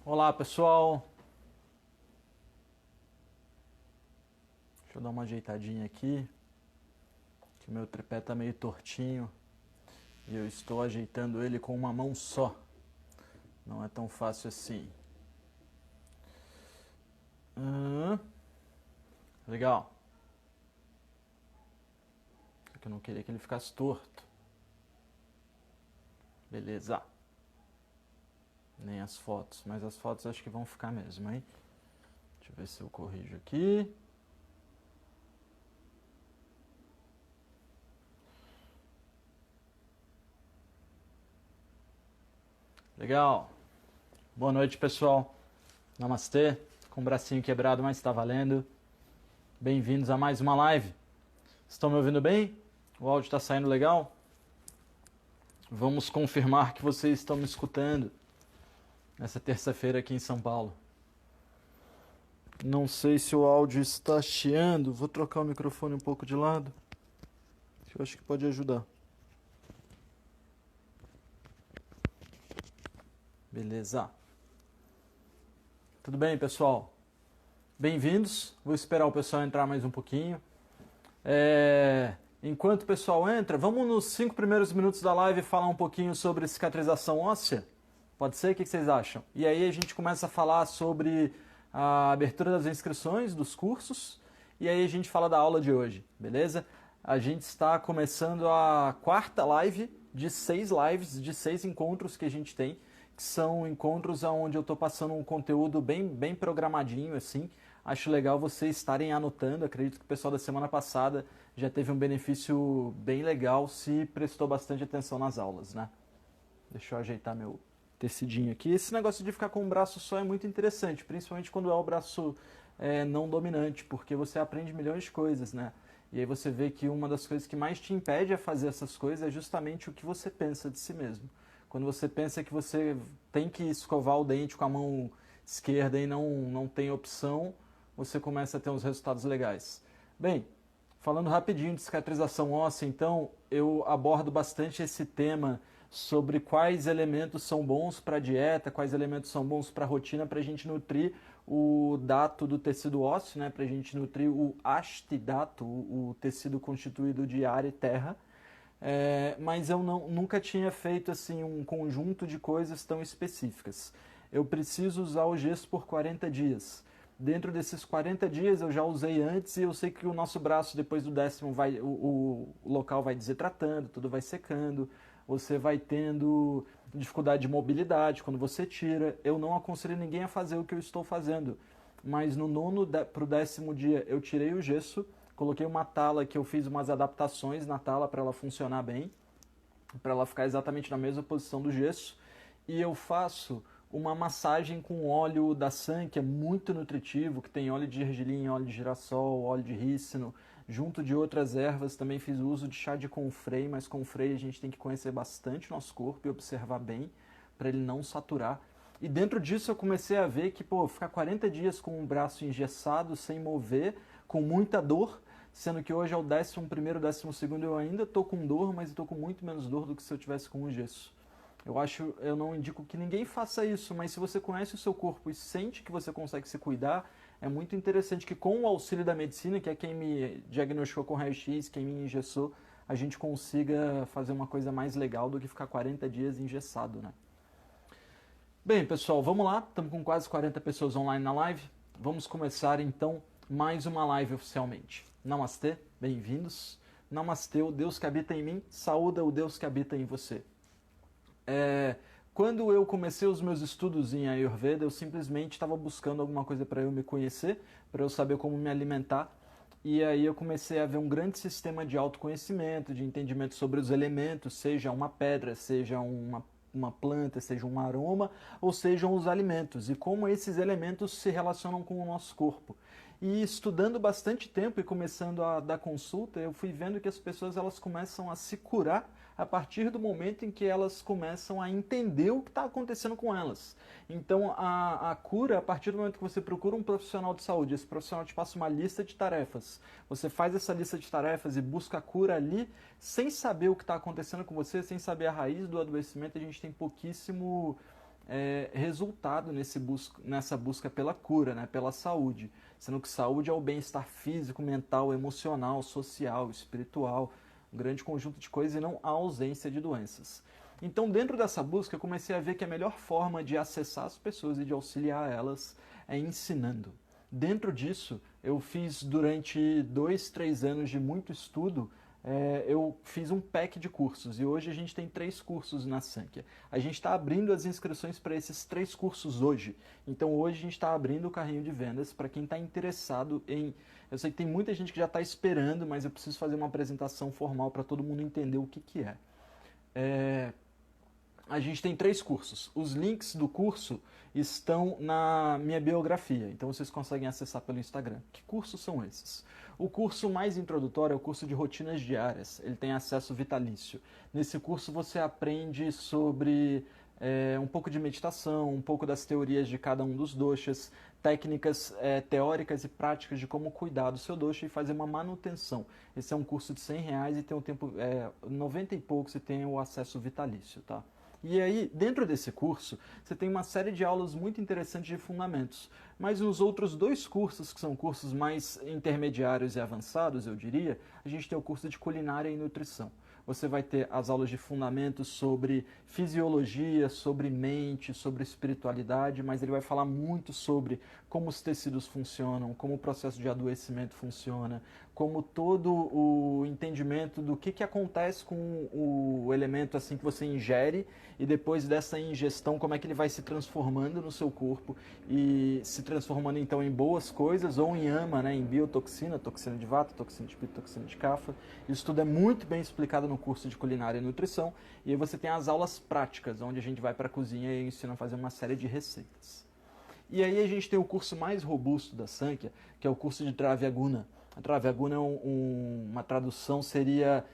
Olá pessoal, deixa eu dar uma ajeitadinha aqui, que o meu tripé tá meio tortinho e eu estou ajeitando ele com uma mão só, não é tão fácil assim. Legal, só que eu não queria que ele ficasse torto, beleza, nem as fotos, mas as fotos acho que vão ficar mesmo, hein? Deixa eu ver se eu corrijo aqui. Legal. Boa noite, pessoal. Namastê. Com o bracinho quebrado, mas está valendo. Bem-vindos a mais uma live. Estão me ouvindo bem? O áudio está saindo legal? Vamos confirmar que vocês estão me escutando nessa terça-feira aqui em São Paulo. Não sei se o áudio está chiando. Vou trocar o microfone um pouco de lado, que eu acho que pode ajudar. Beleza. Tudo bem, pessoal? Bem-vindos. Vou esperar o pessoal entrar mais um pouquinho. Enquanto o pessoal entra, vamos nos 5 primeiros minutos da live falar um pouquinho sobre cicatrização óssea? Pode ser? O que vocês acham? E aí a gente começa a falar sobre a abertura das inscrições dos cursos e aí a gente fala da aula de hoje, beleza? A gente está começando a quarta live de 6 lives, de 6 encontros que a gente tem, que são encontros onde eu estou passando um conteúdo bem programadinho, assim. Acho legal vocês estarem anotando, acredito que o pessoal da semana passada já teve um benefício bem legal se prestou bastante atenção nas aulas, né? Deixa eu ajeitar meu tecidinho aqui. Esse negócio de ficar com um braço só é muito interessante, principalmente quando é o braço não dominante, porque você aprende milhões de coisas, né? E aí você vê que uma das coisas que mais te impede a fazer essas coisas é justamente o que você pensa de si mesmo. Quando você pensa que você tem que escovar o dente com a mão esquerda e não tem opção, você começa a ter uns resultados legais. Bem, falando rapidinho de cicatrização óssea, então, eu abordo bastante esse tema sobre quais elementos são bons para a dieta, quais elementos são bons para a rotina, para a gente nutrir o dato do tecido ósseo, né? Para a gente nutrir o astidato, o tecido constituído de ar e terra. Mas eu nunca tinha feito assim um conjunto de coisas tão específicas. Eu preciso usar o gesso por 40 dias. Dentro desses 40 dias eu já usei antes e eu sei que o nosso braço depois do 10º o local vai desidratando, tudo vai secando, você vai tendo dificuldade de mobilidade quando você tira. Eu não aconselho ninguém a fazer o que eu estou fazendo, mas no 9º para o 10º dia eu tirei o gesso, coloquei uma tala que eu fiz umas adaptações na tala para ela funcionar bem, para ela ficar exatamente na mesma posição do gesso, e eu faço uma massagem com óleo da Sun, que é muito nutritivo, que tem óleo de gergelim, óleo de girassol, óleo de rícino, junto de outras ervas. Também fiz uso de chá de confrei, mas confrei a gente tem que conhecer bastante o nosso corpo e observar bem, para ele não saturar. E dentro disso eu comecei a ver que, ficar 40 dias com o braço engessado, sem mover, com muita dor, sendo que hoje é o 11º, 12º, eu ainda estou com dor, mas estou com muito menos dor do que se eu tivesse com o gesso. Eu não indico que ninguém faça isso, mas se você conhece o seu corpo e sente que você consegue se cuidar, é muito interessante que com o auxílio da medicina, que é quem me diagnosticou com raio-x, quem me engessou, a gente consiga fazer uma coisa mais legal do que ficar 40 dias engessado, né? Bem, pessoal, vamos lá. Estamos com quase 40 pessoas online na live. Vamos começar, então, mais uma live oficialmente. Namastê, bem-vindos. Namastê, o Deus que habita em mim, saúda o Deus que habita em você. Quando eu comecei os meus estudos em Ayurveda, eu simplesmente estava buscando alguma coisa para eu me conhecer, para eu saber como me alimentar. E aí eu comecei a ver um grande sistema de autoconhecimento, de entendimento sobre os elementos, seja uma pedra, seja uma planta, seja um aroma, ou sejam os alimentos, e como esses elementos se relacionam com o nosso corpo. E estudando bastante tempo e começando a dar consulta, eu fui vendo que as pessoas elas começam a se curar a partir do momento em que elas começam a entender o que está acontecendo com elas. Então a cura, a partir do momento que você procura um profissional de saúde, esse profissional te passa uma lista de tarefas, você faz essa lista de tarefas e busca a cura ali, sem saber o que está acontecendo com você, sem saber a raiz do adoecimento, a gente tem pouquíssimo resultado nessa busca pela cura, né, pela saúde, sendo que saúde é o bem-estar físico, mental, emocional, social, espiritual, um grande conjunto de coisas e não a ausência de doenças. Então, dentro dessa busca, eu comecei a ver que a melhor forma de acessar as pessoas e de auxiliar elas é ensinando. Dentro disso, eu fiz durante 2, 3 anos de muito estudo, eu fiz um pack de cursos e hoje a gente tem 3 cursos na Sankhya. A gente está abrindo as inscrições para esses 3 cursos hoje. Então hoje a gente está abrindo o carrinho de vendas para quem está interessado em... Eu sei que tem muita gente que já está esperando, mas eu preciso fazer uma apresentação formal para todo mundo entender o que, que é. A gente tem 3 cursos. Os links do curso estão na minha biografia, então vocês conseguem acessar pelo Instagram. Que cursos são esses? O curso mais introdutório é o curso de rotinas diárias, ele tem acesso vitalício. Nesse curso você aprende sobre um pouco de meditação, um pouco das teorias de cada um dos doshas, técnicas teóricas e práticas de como cuidar do seu dosha e fazer uma manutenção. Esse é um curso de R$100 e tem um tempo 90 e poucos e tem o acesso vitalício, tá? E aí, dentro desse curso, você tem uma série de aulas muito interessantes de fundamentos. Mas nos outros 2 cursos, que são cursos mais intermediários e avançados, eu diria, a gente tem o curso de culinária e nutrição. Você vai ter as aulas de fundamentos sobre fisiologia, sobre mente, sobre espiritualidade, mas ele vai falar muito sobre como os tecidos funcionam, como o processo de adoecimento funciona, como todo o entendimento do que acontece com o elemento assim que você ingere e depois dessa ingestão, como é que ele vai se transformando no seu corpo e se transformando então em boas coisas ou em ama, né, em biotoxina, toxina de vata, toxina de pita, toxina de kapha. Isso tudo é muito bem explicado no curso de culinária e nutrição. E aí você tem as aulas práticas, onde a gente vai para a cozinha e ensina a fazer uma série de receitas. E aí a gente tem o curso mais robusto da Sankhya, que é o curso de Dravyaguna. A Dravyaguna uma tradução seria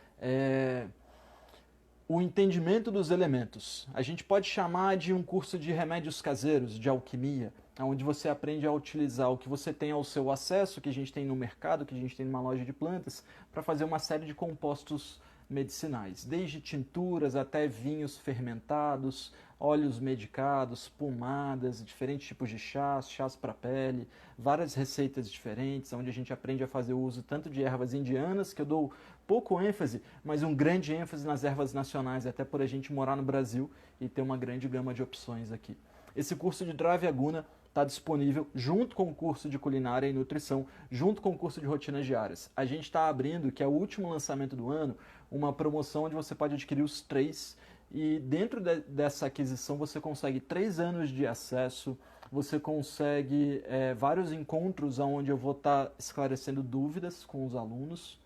o entendimento dos elementos. A gente pode chamar de um curso de remédios caseiros, de alquimia, onde você aprende a utilizar o que você tem ao seu acesso, que a gente tem no mercado, que a gente tem numa loja de plantas, para fazer uma série de compostos medicinais, desde tinturas até vinhos fermentados, óleos medicados, pomadas, diferentes tipos de chás para pele, várias receitas diferentes, onde a gente aprende a fazer uso tanto de ervas indianas, que eu dou pouco ênfase, mas um grande ênfase nas ervas nacionais, até por a gente morar no Brasil e ter uma grande gama de opções aqui. Esse curso de Dravyaguna está disponível junto com o curso de culinária e nutrição, junto com o curso de rotinas diárias. A gente está abrindo, que é o último lançamento do ano, uma promoção onde você pode adquirir os 3 e dentro dessa aquisição você consegue 3 anos de acesso, você consegue vários encontros onde eu vou estar esclarecendo dúvidas com os alunos.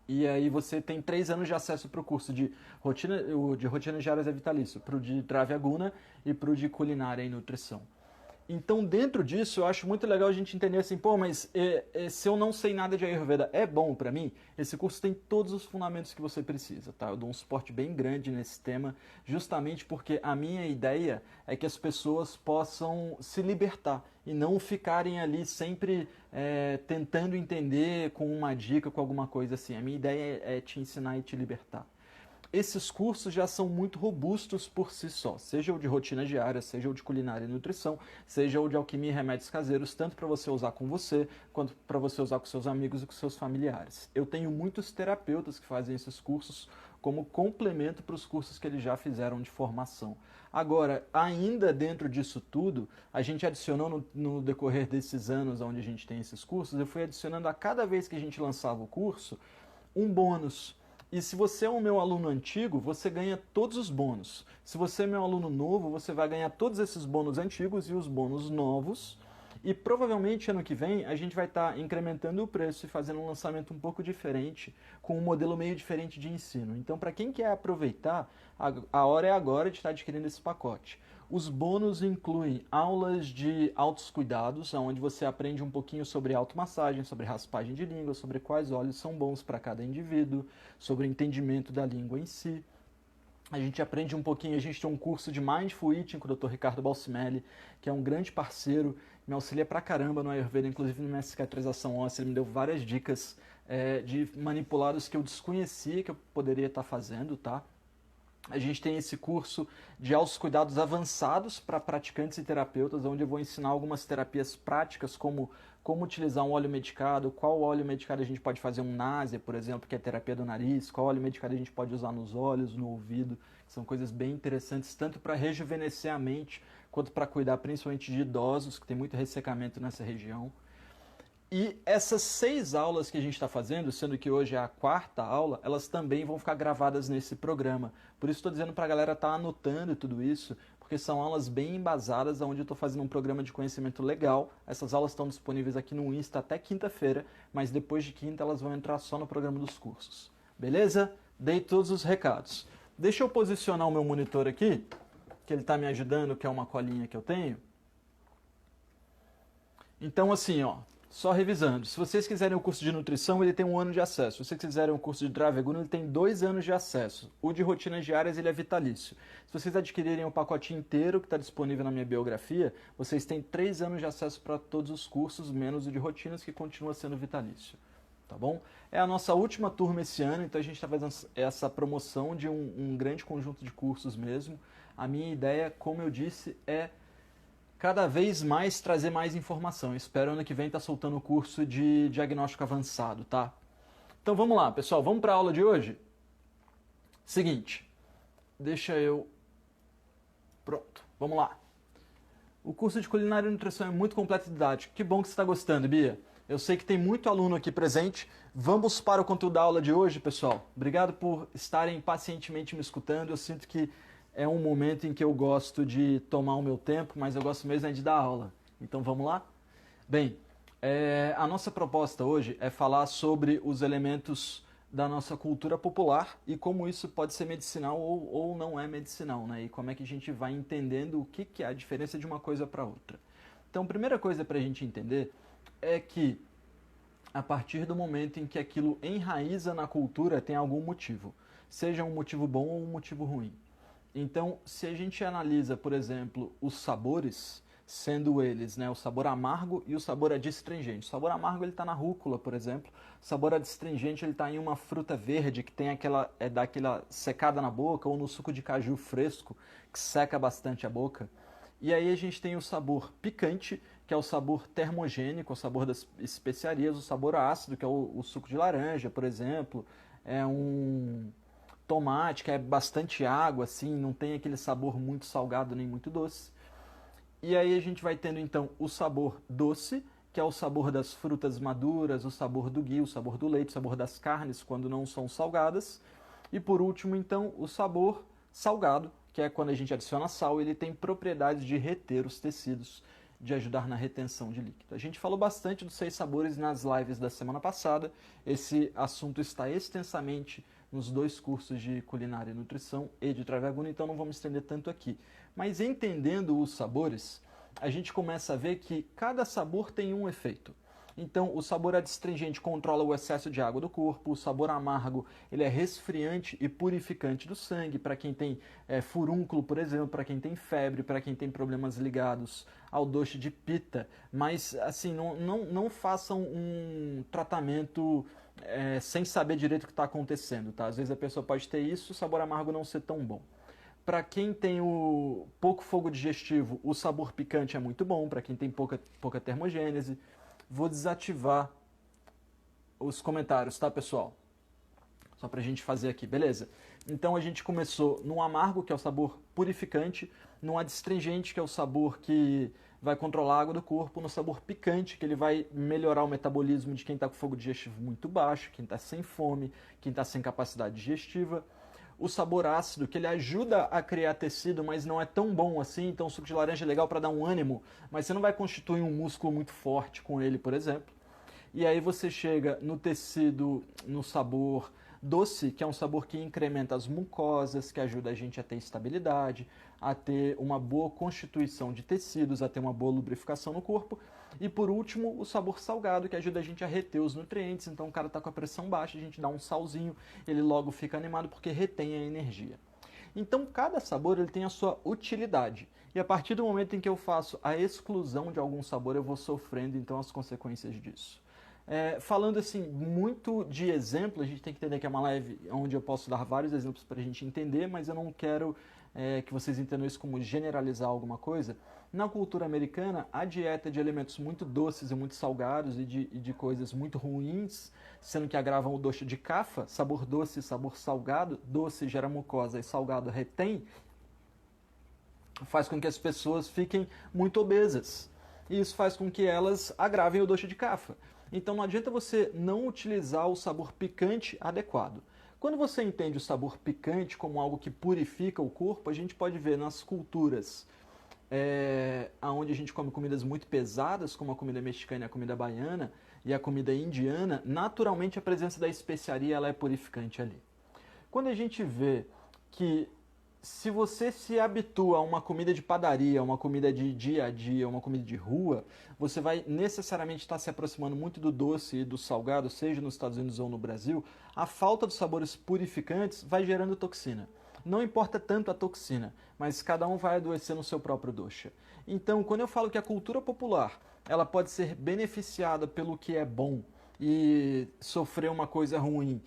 E aí você tem 3 anos de acesso para o curso de rotinas diárias é vitalício, para o de Dravyaguna e para o de culinária e nutrição. Então, dentro disso, eu acho muito legal a gente entender assim, pô, mas se eu não sei nada de Ayurveda, é bom para mim? Esse curso tem todos os fundamentos que você precisa, tá? Eu dou um suporte bem grande nesse tema, justamente porque a minha ideia é que as pessoas possam se libertar e não ficarem ali sempre tentando entender com uma dica, com alguma coisa assim. A minha ideia é te ensinar e te libertar. Esses cursos já são muito robustos por si só, seja o de rotina diária, seja o de culinária e nutrição, seja o de alquimia e remédios caseiros, tanto para você usar com você, quanto para você usar com seus amigos e com seus familiares. Eu tenho muitos terapeutas que fazem esses cursos como complemento para os cursos que eles já fizeram de formação. Agora, ainda dentro disso tudo, a gente adicionou no decorrer desses anos onde a gente tem esses cursos, eu fui adicionando a cada vez que a gente lançava o curso, um bônus. E se você é o meu aluno antigo, você ganha todos os bônus. Se você é meu aluno novo, você vai ganhar todos esses bônus antigos e os bônus novos. E provavelmente ano que vem a gente vai estar incrementando o preço e fazendo um lançamento um pouco diferente, com um modelo meio diferente de ensino. Então, para quem quer aproveitar, a hora é agora de estar adquirindo esse pacote. Os bônus incluem aulas de altos cuidados, onde você aprende um pouquinho sobre automassagem, sobre raspagem de língua, sobre quais óleos são bons para cada indivíduo, sobre o entendimento da língua em si. A gente aprende um pouquinho, a gente tem um curso de Mindful Eating com o Dr. Ricardo Balsimelli, que é um grande parceiro, me auxilia pra caramba no Ayurveda, inclusive na minha cicatrização óssea, ele me deu várias dicas de manipulados que eu desconhecia que eu poderia estar fazendo, tá? A gente tem esse curso de autocuidados avançados para praticantes e terapeutas, onde eu vou ensinar algumas terapias práticas, como utilizar um óleo medicado, qual óleo medicado a gente pode fazer um náusea, por exemplo, que é a terapia do nariz, qual óleo medicado a gente pode usar nos olhos, no ouvido, que são coisas bem interessantes, tanto para rejuvenescer a mente, quanto para cuidar principalmente de idosos, que tem muito ressecamento nessa região. E essas 6 aulas que a gente está fazendo, sendo que hoje é a 4ª aula, elas também vão ficar gravadas nesse programa. Por isso estou dizendo para a galera estar anotando tudo isso, porque são aulas bem embasadas, onde eu estou fazendo um programa de conhecimento legal. Essas aulas estão disponíveis aqui no Insta até quinta-feira, mas depois de quinta elas vão entrar só no programa dos cursos. Beleza? Dei todos os recados. Deixa eu posicionar o meu monitor aqui, que ele está me ajudando, que é uma colinha que eu tenho. Então assim, ó. Só revisando, se vocês quiserem o curso de nutrição, ele tem 1 ano de acesso. Se vocês quiserem o curso de Draveguno, ele tem 2 anos de acesso. O de rotinas diárias, ele é vitalício. Se vocês adquirirem o pacote inteiro, que está disponível na minha biografia, vocês têm 3 anos de acesso para todos os cursos, menos o de rotinas, que continua sendo vitalício. Tá bom? É a nossa última turma esse ano, então a gente está fazendo essa promoção de um grande conjunto de cursos mesmo. A minha ideia, como eu disse, é cada vez mais trazer mais informação. Espero ano que vem estar soltando o curso de diagnóstico avançado, tá? Então vamos lá, pessoal, vamos para a aula de hoje? Seguinte, Pronto, vamos lá. O curso de culinária e nutrição é muito completo e didático. Que bom que você está gostando, Bia. Eu sei que tem muito aluno aqui presente. Vamos para o conteúdo da aula de hoje, pessoal. Obrigado por estarem pacientemente me escutando. Eu sinto que é um momento em que eu gosto de tomar o meu tempo, mas eu gosto mesmo de dar aula. Então vamos lá? Bem, a nossa proposta hoje é falar sobre os elementos da nossa cultura popular e como isso pode ser medicinal ou não é medicinal, né? E como é que a gente vai entendendo o que é a diferença de uma coisa para outra. Então, a primeira coisa para a gente entender é que a partir do momento em que aquilo enraiza na cultura, tem algum motivo. Seja um motivo bom ou um motivo ruim. Então, se a gente analisa, por exemplo, os sabores, sendo eles, né, o sabor amargo e o sabor adstringente. O sabor amargo ele está na rúcula, por exemplo. O sabor adstringente ele está em uma fruta verde que tem dá aquela secada na boca, ou no suco de caju fresco, que seca bastante a boca. E aí a gente tem o sabor picante, que é o sabor termogênico, o sabor das especiarias, o sabor ácido, que é o suco de laranja, por exemplo. É um tomate, que é bastante água, assim, não tem aquele sabor muito salgado nem muito doce. E aí a gente vai tendo então o sabor doce, que é o sabor das frutas maduras, o sabor do ghee, o sabor do leite, o sabor das carnes quando não são salgadas. E por último, então, o sabor salgado, que é quando a gente adiciona sal, ele tem propriedades de reter os tecidos, de ajudar na retenção de líquido. A gente falou bastante dos 6 sabores nas lives da semana passada. Esse assunto está extensamente nos 2 cursos de culinária e nutrição e de Travaguna, então não vamos estender tanto aqui. Mas entendendo os sabores, a gente começa a ver que cada sabor tem um efeito. Então, o sabor adstringente controla o excesso de água do corpo, o sabor amargo ele é resfriante e purificante do sangue, para quem tem furúnculo, por exemplo, para quem tem febre, para quem tem problemas ligados ao doce de pita. Mas, assim, não façam um tratamento sem saber direito o que está acontecendo, tá? Às vezes a pessoa pode ter isso e o sabor amargo não ser tão bom. Para quem tem o pouco fogo digestivo, o sabor picante é muito bom, para quem tem pouca termogênese. Vou desativar os comentários, tá, pessoal? Só pra gente fazer aqui, beleza? Então a gente começou no amargo, que é o sabor purificante, no adstringente, que é o sabor que vai controlar a água do corpo, no sabor picante, que ele vai melhorar o metabolismo de quem está com fogo digestivo muito baixo, quem está sem fome, quem está sem capacidade digestiva. O sabor ácido, que ele ajuda a criar tecido, mas não é tão bom assim, então o suco de laranja é legal para dar um ânimo, mas você não vai constituir um músculo muito forte com ele, por exemplo. E aí você chega no tecido, no sabor doce, que é um sabor que incrementa as mucosas, que ajuda a gente a ter estabilidade, a ter uma boa constituição de tecidos, a ter uma boa lubrificação no corpo. E por último, o sabor salgado, que ajuda a gente a reter os nutrientes. Então o cara está com a pressão baixa, a gente dá um salzinho, ele logo fica animado porque retém a energia. Então cada sabor ele tem a sua utilidade. E a partir do momento em que eu faço a exclusão de algum sabor, eu vou sofrendo então as consequências disso. Falando assim, muito de exemplo, a gente tem que entender que é uma live onde eu posso dar vários exemplos para a gente entender, mas eu não quero que vocês entendam isso como generalizar alguma coisa. Na cultura americana, a dieta de alimentos muito doces e muito salgados e de coisas muito ruins, sendo que agravam o doce de Kapha, sabor doce e sabor salgado, doce gera mucosa e salgado retém, faz com que as pessoas fiquem muito obesas. E isso faz com que elas agravem o doce de Kapha. Então não adianta você não utilizar o sabor picante adequado. Quando você entende o sabor picante como algo que purifica o corpo, a gente pode ver nas culturas onde a gente come comidas muito pesadas, como a comida mexicana e a comida baiana, e a comida indiana, naturalmente a presença da especiaria ela é purificante ali. Quando a gente vê que se você se habitua a uma comida de padaria, uma comida de dia a dia, uma comida de rua, você vai necessariamente estar se aproximando muito do doce e do salgado, seja nos Estados Unidos ou no Brasil. A falta dos sabores purificantes vai gerando toxina. Não importa tanto a toxina, mas cada um vai adoecer no seu próprio dosha. Então, quando eu falo que a cultura popular ela pode ser beneficiada pelo que é bom e sofrer uma coisa ruim,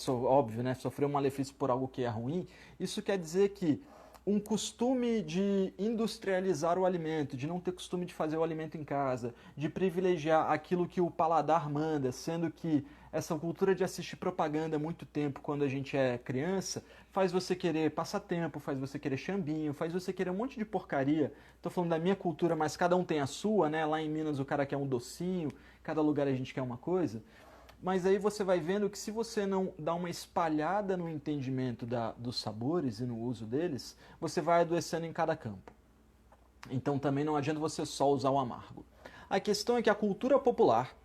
óbvio, né? Sofrer um malefício por algo que é ruim, isso quer dizer que um costume de industrializar o alimento, de não ter costume de fazer o alimento em casa, de privilegiar aquilo que o paladar manda, sendo que essa cultura de assistir propaganda há muito tempo quando a gente é criança, faz você querer passatempo, faz você querer chambinho, faz você querer um monte de porcaria. Tô falando da minha cultura, mas cada um tem a sua, né? Lá em Minas o cara quer um docinho, cada lugar a gente quer uma coisa. Mas aí você vai vendo que se você não dá uma espalhada no entendimento dos sabores e no uso deles, você vai adoecendo em cada campo. Então também não adianta você só usar o amargo. A questão é que a cultura popular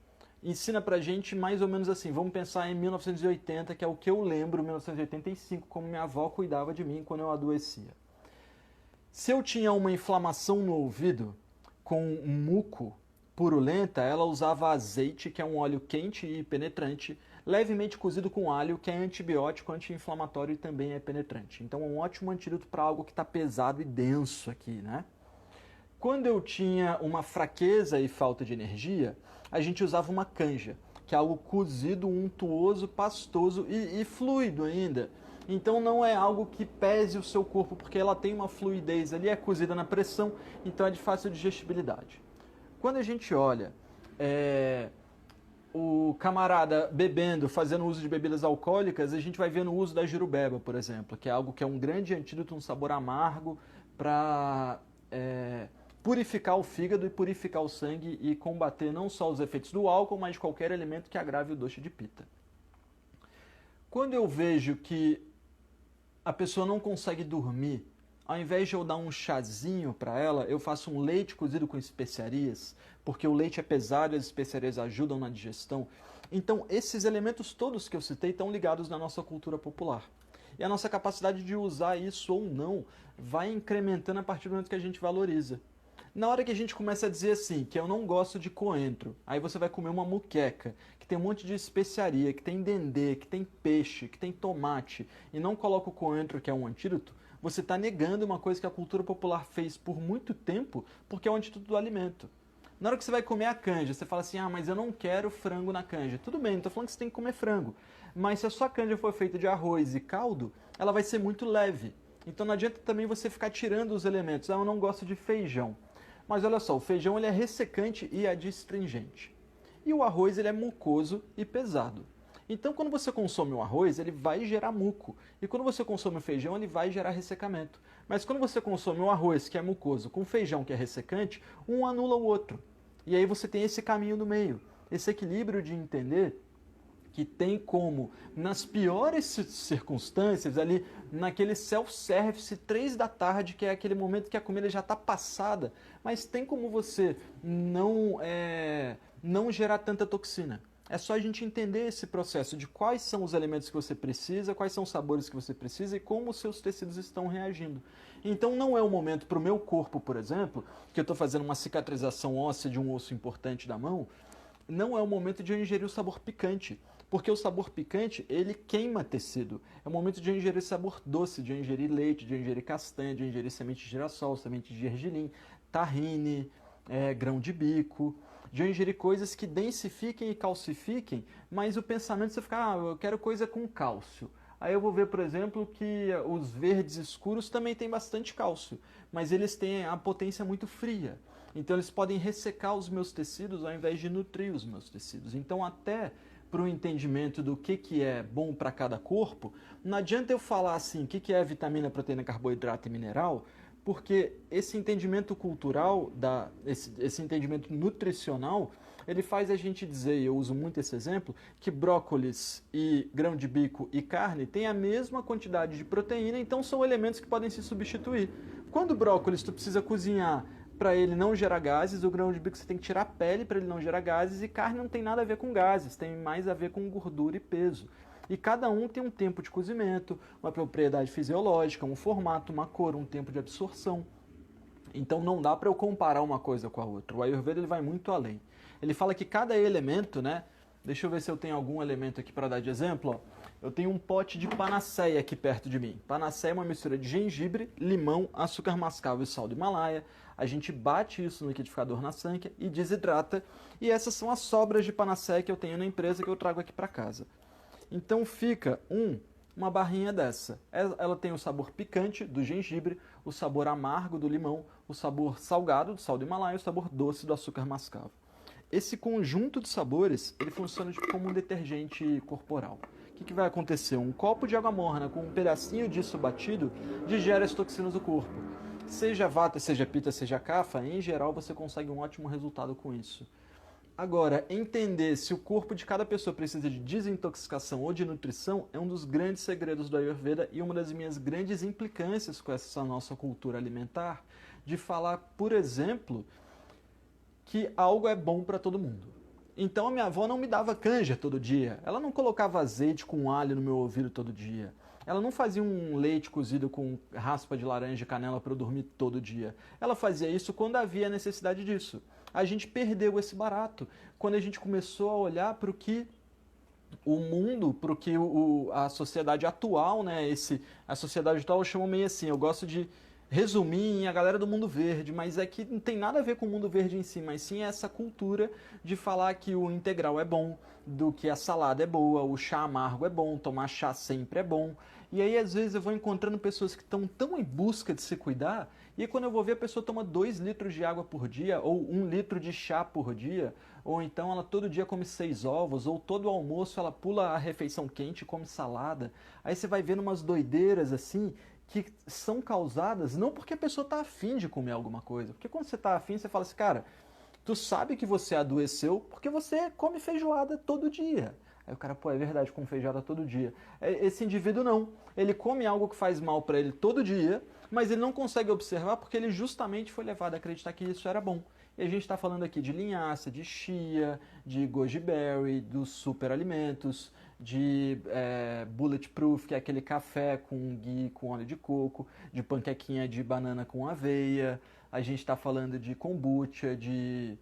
ensina pra gente mais ou menos assim, vamos pensar em 1980, que é o que eu lembro, 1985, como minha avó cuidava de mim quando eu adoecia. Se eu tinha uma inflamação no ouvido com muco purulenta, ela usava azeite, que é um óleo quente e penetrante, levemente cozido com alho, que é antibiótico, anti-inflamatório e também é penetrante. Então é um ótimo antídoto para algo que está pesado e denso aqui, né? Quando eu tinha uma fraqueza e falta de energia, a gente usava uma canja, que é algo cozido, untuoso, pastoso e fluido ainda. Então não é algo que pese o seu corpo, porque ela tem uma fluidez ali, é cozida na pressão, então é de fácil digestibilidade. Quando a gente olha o camarada bebendo, fazendo uso de bebidas alcoólicas, a gente vai ver no uso da jurubeba, por exemplo, que é algo que é um grande antídoto, um sabor amargo para purificar o fígado e purificar o sangue e combater não só os efeitos do álcool, mas de qualquer elemento que agrave o dosha de pitta. Quando eu vejo que a pessoa não consegue dormir, ao invés de eu dar um chazinho para ela, eu faço um leite cozido com especiarias, porque o leite é pesado e as especiarias ajudam na digestão. Então, esses elementos todos que eu citei estão ligados na nossa cultura popular. E a nossa capacidade de usar isso ou não vai incrementando a partir do momento que a gente valoriza. Na hora que a gente começa a dizer assim, que eu não gosto de coentro, aí você vai comer uma muqueca, que tem um monte de especiaria, que tem dendê, que tem peixe, que tem tomate, e não coloca o coentro, que é um antídoto, você está negando uma coisa que a cultura popular fez por muito tempo, porque é o antídoto do alimento. Na hora que você vai comer a canja, você fala assim, ah, mas eu não quero frango na canja. Tudo bem, não estou falando que você tem que comer frango. Mas se a sua canja for feita de arroz e caldo, ela vai ser muito leve. Então não adianta também você ficar tirando os elementos. Ah, eu não gosto de feijão. Mas olha só, o feijão ele é ressecante e adstringente. E o arroz ele é mucoso e pesado. Então, quando você consome o arroz, ele vai gerar muco. E quando você consome o feijão, ele vai gerar ressecamento. Mas quando você consome o arroz, que é mucoso, com o feijão, que é ressecante, um anula o outro. E aí você tem esse caminho no meio. Esse equilíbrio de entender que tem como, nas piores circunstâncias, ali naquele self-service 3 da tarde, que é aquele momento que a comida já está passada, mas tem como você não gerar tanta toxina. É só a gente entender esse processo de quais são os elementos que você precisa, quais são os sabores que você precisa e como os seus tecidos estão reagindo. Então não é o momento para o meu corpo, por exemplo, que eu estou fazendo uma cicatrização óssea de um osso importante da mão, não é o momento de eu ingerir o sabor picante, porque o sabor picante, ele queima tecido. É o momento de eu ingerir sabor doce, de eu ingerir leite, de eu ingerir castanha, de eu ingerir semente de girassol, semente de gergelim, tahine, grão de bico. de eu ingerir coisas que densifiquem e calcifiquem, mas o pensamento você fica, eu quero coisa com cálcio. Aí eu vou ver, por exemplo, que os verdes escuros também têm bastante cálcio, mas eles têm a potência muito fria. Então eles podem ressecar os meus tecidos ao invés de nutrir os meus tecidos. Então até para o entendimento do que é bom para cada corpo, não adianta eu falar assim, o que é vitamina, proteína, carboidrato e mineral, porque esse entendimento cultural, esse entendimento nutricional, ele faz a gente dizer, e eu uso muito esse exemplo, que brócolis e grão de bico e carne têm a mesma quantidade de proteína, então são elementos que podem se substituir. Quando o brócolis tu precisa cozinhar para ele não gerar gases, o grão de bico você tem que tirar a pele para ele não gerar gases, e carne não tem nada a ver com gases, tem mais a ver com gordura e peso. E cada um tem um tempo de cozimento, uma propriedade fisiológica, um formato, uma cor, um tempo de absorção. Então não dá para eu comparar uma coisa com a outra. O Ayurveda ele vai muito além. Ele fala que cada elemento, né? Deixa eu ver se eu tenho algum elemento aqui para dar de exemplo. Ó. Eu tenho um pote de panaceia aqui perto de mim. Panaceia é uma mistura de gengibre, limão, açúcar mascavo e sal do Himalaia. A gente bate isso no liquidificador na sanca e desidrata. E essas são as sobras de panaceia que eu tenho na empresa que eu trago aqui para casa. Então fica uma barrinha dessa. Ela tem o sabor picante do gengibre, o sabor amargo do limão, o sabor salgado do sal do Himalaia e o sabor doce do açúcar mascavo. Esse conjunto de sabores, ele funciona como um detergente corporal. O que vai acontecer? Um copo de água morna com um pedacinho disso batido digere as toxinas do corpo. Seja vata, seja pita, seja kapha, em geral você consegue um ótimo resultado com isso. Agora, entender se o corpo de cada pessoa precisa de desintoxicação ou de nutrição é um dos grandes segredos do Ayurveda e uma das minhas grandes implicâncias com essa nossa cultura alimentar, de falar, por exemplo, que algo é bom para todo mundo. Então a minha avó não me dava canja todo dia, ela não colocava azeite com alho no meu ouvido todo dia, ela não fazia um leite cozido com raspa de laranja e canela para eu dormir todo dia. Ela fazia isso quando havia necessidade disso. A gente perdeu esse barato quando a gente começou a olhar para o que o mundo, para o que a sociedade atual, né? A sociedade atual eu chamo meio assim, eu gosto de resumir em a galera do mundo verde, mas é que não tem nada a ver com o mundo verde em si, mas sim essa cultura de falar que o integral é bom, do que a salada é boa, o chá amargo é bom, tomar chá sempre é bom. E aí às vezes eu vou encontrando pessoas que estão tão em busca de se cuidar, e aí, quando eu vou ver, a pessoa toma 2 litros de água por dia, ou 1 litro de chá por dia, ou então ela todo dia come 6 ovos, ou todo almoço ela pula a refeição quente e come salada. Aí você vai vendo umas doideiras assim, que são causadas não porque a pessoa está afim de comer alguma coisa. Porque quando você está afim, você fala assim, cara, tu sabe que você adoeceu porque você come feijoada todo dia. Aí o cara, pô, é verdade, come feijoada todo dia. Esse indivíduo não. Ele come algo que faz mal para ele todo dia, mas ele não consegue observar porque ele justamente foi levado a acreditar que isso era bom. E a gente está falando aqui de linhaça, de chia, de goji berry, dos superalimentos, de bulletproof, que é aquele café com ghee, com óleo de coco, de panquequinha de banana com aveia. A gente está falando de kombucha, de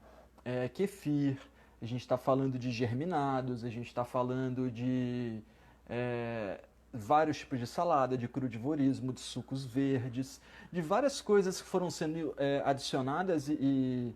kefir. A gente está falando de germinados, a gente está falando de vários tipos de salada, de crudivorismo, de sucos verdes, de várias coisas que foram sendo adicionadas e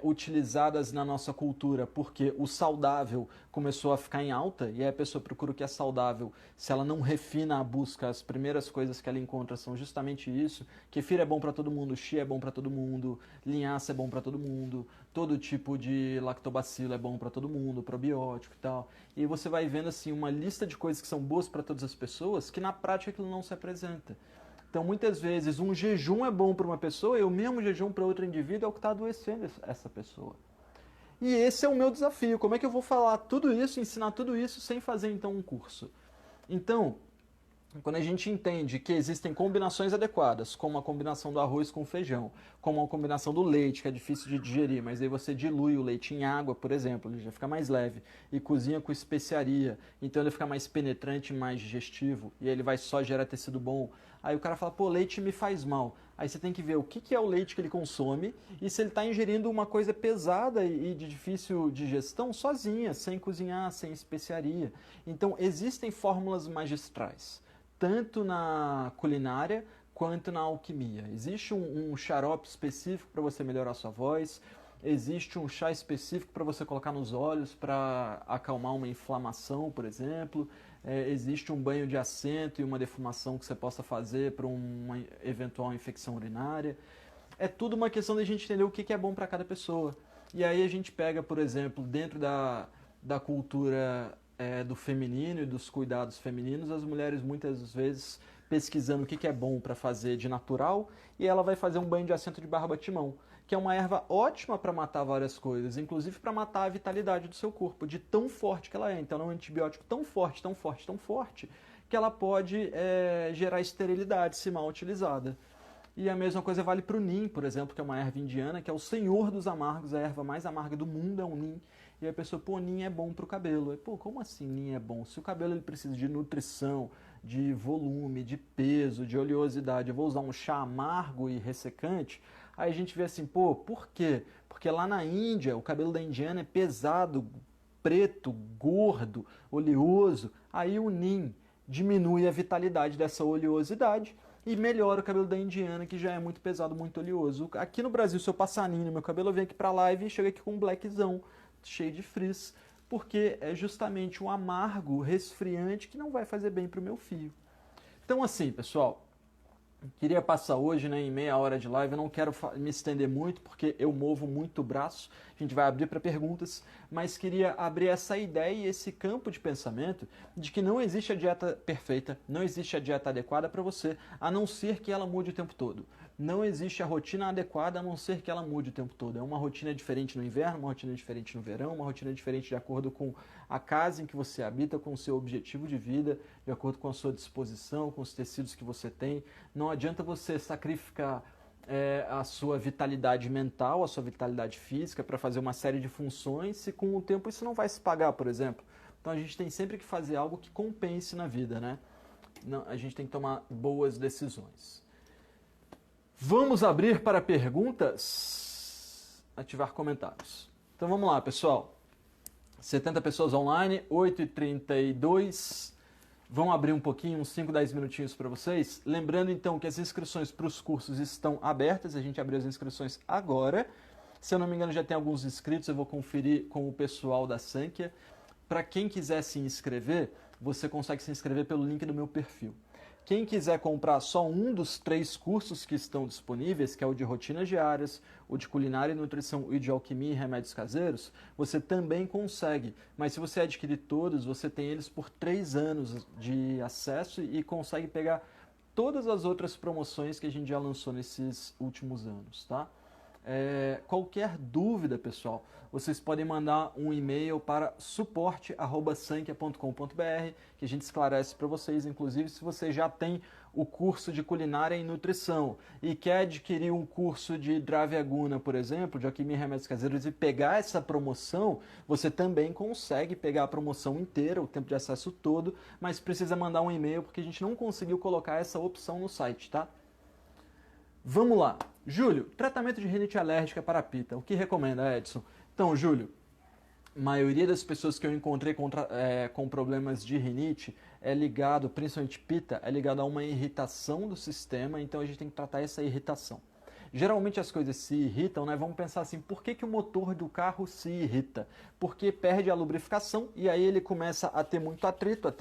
utilizadas na nossa cultura, porque o saudável começou a ficar em alta, e aí a pessoa procura o que é saudável. Se ela não refina a busca, as primeiras coisas que ela encontra são justamente isso. Kefir é bom para todo mundo, chia é bom para todo mundo, linhaça é bom para todo mundo, todo tipo de lactobacilo é bom para todo mundo, probiótico e tal. E você vai vendo assim uma lista de coisas que são boas para todas as pessoas, que na prática aquilo não se apresenta. Então, muitas vezes, um jejum é bom para uma pessoa e o mesmo jejum para outro indivíduo é o que está adoecendo essa pessoa. E esse é o meu desafio. Como é que eu vou falar tudo isso, ensinar tudo isso sem fazer, então, um curso? Então, quando a gente entende que existem combinações adequadas, como a combinação do arroz com feijão, como a combinação do leite, que é difícil de digerir, mas aí você dilui o leite em água, por exemplo, ele já fica mais leve, e cozinha com especiaria, então ele fica mais penetrante, mais digestivo, e aí ele vai só gerar tecido bom. Aí o cara fala, pô, leite me faz mal. Aí você tem que ver o que é o leite que ele consome e se ele está ingerindo uma coisa pesada e de difícil digestão sozinha, sem cozinhar, sem especiaria. Então existem fórmulas magistrais, tanto na culinária quanto na alquimia. Existe um xarope específico para você melhorar a sua voz, Existe um chá específico para você colocar nos olhos para acalmar uma inflamação, por exemplo. Existe um banho de assento e uma defumação que você possa fazer para uma eventual infecção urinária. É tudo uma questão de a gente entender o que é bom para cada pessoa. E aí a gente pega, por exemplo, dentro da cultura do feminino e dos cuidados femininos, as mulheres muitas vezes pesquisando o que é bom para fazer de natural, e ela vai fazer um banho de assento de barba-timão, que é uma erva ótima para matar várias coisas, inclusive para matar a vitalidade do seu corpo, de tão forte que ela é. Então é um antibiótico tão forte, tão forte, tão forte, que ela pode gerar esterilidade se mal utilizada. E a mesma coisa vale para o nim, por exemplo, que é uma erva indiana, que é o senhor dos amargos, a erva mais amarga do mundo é o nim. E a pessoa, pô, nim é bom para o cabelo. Pô, como assim nim é bom? Se o cabelo ele precisa de nutrição, de volume, de peso, de oleosidade, eu vou usar um chá amargo e ressecante, aí a gente vê assim, pô, por quê? Porque lá na Índia, o cabelo da indiana é pesado, preto, gordo, oleoso, aí o nim diminui a vitalidade dessa oleosidade e melhora o cabelo da indiana, que já é muito pesado, muito oleoso. Aqui no Brasil, se eu passar nim no meu cabelo, eu venho aqui pra live e chego aqui com um blackzão, cheio de frizz, porque é justamente um amargo resfriante que não vai fazer bem para o meu fio. Então assim, pessoal, queria passar hoje, né, em meia hora de live, eu não quero me estender muito, porque eu movo muito o braço, a gente vai abrir para perguntas, mas queria abrir essa ideia e esse campo de pensamento de que não existe a dieta perfeita, não existe a dieta adequada para você, a não ser que ela mude o tempo todo. Não existe a rotina adequada a não ser que ela mude o tempo todo. É uma rotina diferente no inverno, uma rotina diferente no verão, uma rotina diferente de acordo com a casa em que você habita, com o seu objetivo de vida, de acordo com a sua disposição, com os tecidos que você tem. Não adianta você sacrificar a sua vitalidade mental, a sua vitalidade física para fazer uma série de funções se com o tempo isso não vai se pagar, por exemplo. Então a gente tem sempre que fazer algo que compense na vida, né? Não, a gente tem que tomar boas decisões. Vamos abrir para perguntas, ativar comentários. Então vamos lá, pessoal. 70 pessoas online, 8h32. Vão abrir um pouquinho, uns 5, 10 minutinhos para vocês. Lembrando então que as inscrições para os cursos estão abertas, a gente abriu as inscrições agora. Se eu não me engano já tem alguns inscritos, eu vou conferir com o pessoal da Sankhya. Para quem quiser se inscrever, você consegue se inscrever pelo link do meu perfil. Quem quiser comprar só um dos 3 cursos que estão disponíveis, que é o de rotinas diárias, o de culinária e nutrição e de alquimia e remédios caseiros, você também consegue. Mas se você adquirir todos, você tem eles por 3 anos de acesso e consegue pegar todas as outras promoções que a gente já lançou nesses últimos anos, tá? Qualquer dúvida, pessoal, vocês podem mandar um e-mail para suporte@sankhya.com.br que a gente esclarece para vocês, inclusive se você já tem o curso de culinária e nutrição e quer adquirir um curso de Dravyaguna, por exemplo, de alquimia e remédios caseiros e pegar essa promoção, você também consegue pegar a promoção inteira, o tempo de acesso todo, mas precisa mandar um e-mail porque a gente não conseguiu colocar essa opção no site, tá? Vamos lá. Júlio, tratamento de rinite alérgica para pita. O que recomenda, Edson? Então, Júlio, a maioria das pessoas que eu encontrei com problemas de rinite é ligado, principalmente pita, é ligado a uma irritação do sistema, então a gente tem que tratar essa irritação. Geralmente as coisas se irritam, né? Vamos pensar assim, por que o motor do carro se irrita? Porque perde a lubrificação e aí ele começa a ter muito atrito,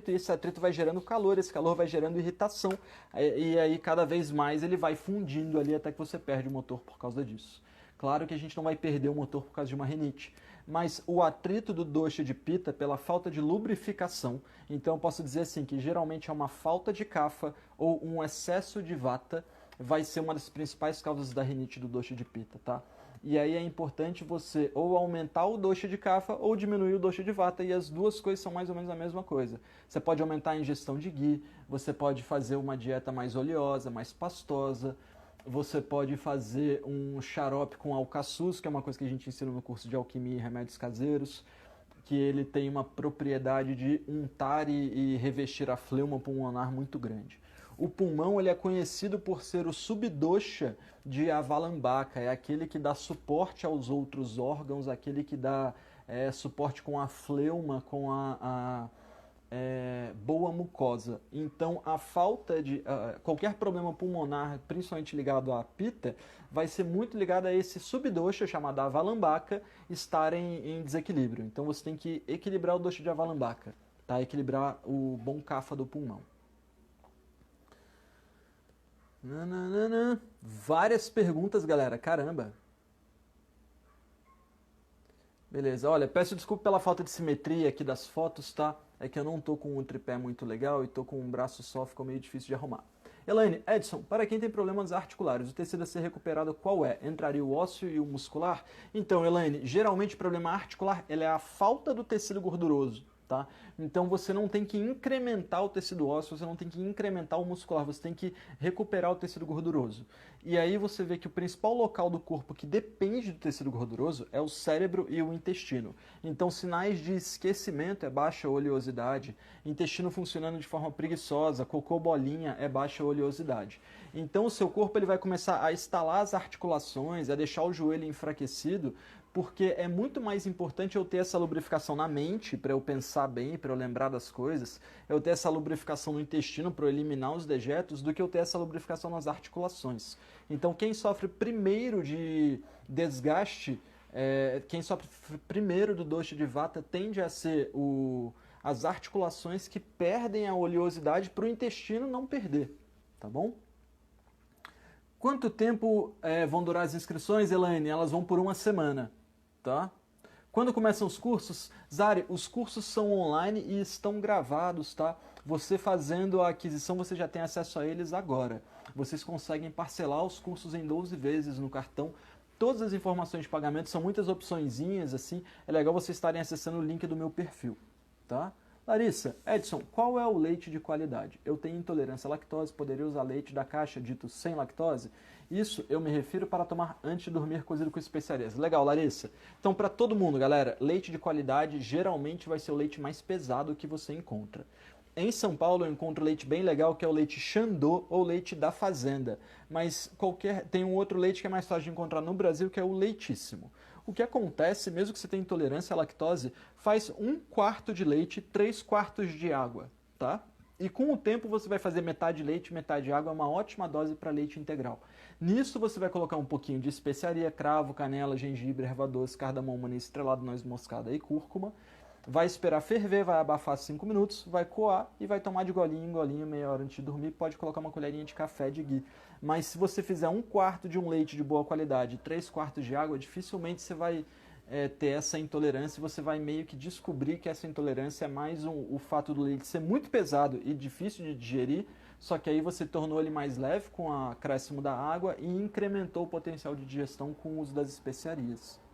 e esse atrito vai gerando calor, esse calor vai gerando irritação, e aí cada vez mais ele vai fundindo ali até que você perde o motor por causa disso. Claro que a gente não vai perder o motor por causa de uma rinite, mas o atrito do dosha de pita pela falta de lubrificação, então eu posso dizer assim que geralmente é uma falta de kapha ou um excesso de vata, vai ser uma das principais causas da rinite do dosha de pita, tá? E aí é importante você ou aumentar o dosha de kapha ou diminuir o dosha de vata, e as duas coisas são mais ou menos a mesma coisa. Você pode aumentar a ingestão de ghee, você pode fazer uma dieta mais oleosa, mais pastosa, você pode fazer um xarope com alcaçuz, que é uma coisa que a gente ensina no curso de alquimia e remédios caseiros, que ele tem uma propriedade de untar e revestir a fleuma pulmonar muito grande. O pulmão ele é conhecido por ser o subdosha de Avalambaka, é aquele que dá suporte aos outros órgãos, aquele que dá suporte com a fleuma, com boa mucosa. Então, a falta de qualquer problema pulmonar, principalmente ligado à pita, vai ser muito ligado a esse subdosha chamado avalambaca estarem em desequilíbrio. Então, você tem que equilibrar o dosha de avalambaca, tá? Equilibrar o bom cafa do pulmão. Nananana. Várias perguntas, galera. Caramba. Beleza, olha, peço desculpa pela falta de simetria aqui das fotos, tá? É que eu não tô com um tripé muito legal e tô com um braço só, ficou meio difícil de arrumar. Elaine, Edson, para quem tem problemas articulares, o tecido a ser recuperado qual é? Entraria o ósseo e o muscular? Então, Elaine, geralmente o problema articular é a falta do tecido gorduroso, tá? Então você não tem que incrementar o tecido ósseo, você não tem que incrementar o muscular, você tem que recuperar o tecido gorduroso. E aí você vê que o principal local do corpo que depende do tecido gorduroso é o cérebro e o intestino. Então sinais de esquecimento é baixa oleosidade, intestino funcionando de forma preguiçosa, cocô bolinha é baixa oleosidade. Então o seu corpo ele vai começar a estalar as articulações, a deixar o joelho enfraquecido, porque é muito mais importante eu ter essa lubrificação na mente, para eu pensar bem, para eu lembrar das coisas, eu ter essa lubrificação no intestino para eu eliminar os dejetos, do que eu ter essa lubrificação nas articulações. Então, quem sofre primeiro de desgaste, quem sofre primeiro do dosha de vata tende a ser as articulações que perdem a oleosidade para o intestino não perder, tá bom? Quanto tempo vão durar as inscrições, Elaine? Elas vão por uma semana, tá? Quando começam os cursos? Zari, os cursos são online e estão gravados, tá? Você fazendo a aquisição, você já tem acesso a eles agora. Vocês conseguem parcelar os cursos em 12 vezes no cartão. Todas as informações de pagamento, são muitas opçõezinhas, assim. É legal vocês estarem acessando o link do meu perfil, tá? Larissa, Edson, qual é o leite de qualidade? Eu tenho intolerância à lactose, poderia usar leite da caixa dito sem lactose? Isso eu me refiro para tomar antes de dormir cozido com especiarias. Legal, Larissa. Então, para todo mundo, galera, leite de qualidade geralmente vai ser o leite mais pesado que você encontra. Em São Paulo eu encontro leite bem legal, que é o leite Xandô ou leite da fazenda. Mas tem um outro leite que é mais fácil de encontrar no Brasil, que é o Leitíssimo. O que acontece, mesmo que você tenha intolerância à lactose, faz 1/4 de leite, 3/4 de água, tá? E com o tempo você vai fazer metade leite, metade água, é uma ótima dose para leite integral. Nisso você vai colocar um pouquinho de especiaria, cravo, canela, gengibre, erva doce, cardamomo, anis estrelado, noz moscada e cúrcuma. Vai esperar ferver, vai abafar 5 minutos, vai coar e vai tomar de golinho em golinho meia hora antes de dormir. Pode colocar uma colherinha de café de ghee. Mas se você fizer 1/4 de um leite de boa qualidade, 3/4 de água, dificilmente você vai ter essa intolerância. Você vai meio que descobrir que essa intolerância é mais o fato do leite ser muito pesado e difícil de digerir, só que aí você tornou ele mais leve com o acréscimo da água e incrementou o potencial de digestão com o uso das especiarias.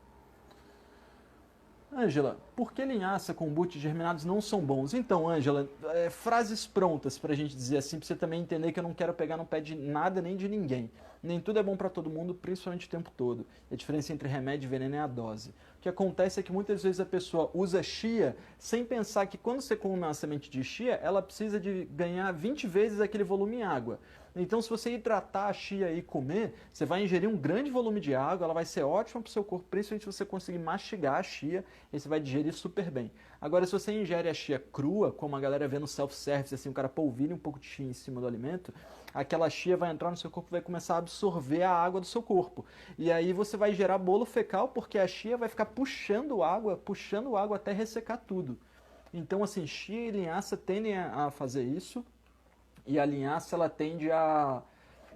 Ângela, por que linhaça, kombucha e germinados não são bons? Então, Ângela, frases prontas pra gente dizer assim, pra você também entender que eu não quero pegar no pé de nada nem de ninguém. Nem tudo é bom pra todo mundo, principalmente o tempo todo. A diferença entre remédio e veneno é a dose. O que acontece é que muitas vezes a pessoa usa chia sem pensar que quando você come uma semente de chia, ela precisa de ganhar 20 vezes aquele volume em água. Então, se você hidratar a chia e comer, você vai ingerir um grande volume de água, ela vai ser ótima para o seu corpo, principalmente se você conseguir mastigar a chia, e você vai digerir super bem. Agora, se você ingere a chia crua, como a galera vê no self-service, assim, o cara polvilha um pouco de chia em cima do alimento, aquela chia vai entrar no seu corpo e vai começar a absorver a água do seu corpo. E aí você vai gerar bolo fecal, porque a chia vai ficar puxando água até ressecar tudo. Então, assim, chia e linhaça tendem a fazer isso. E a linhaça ela tende a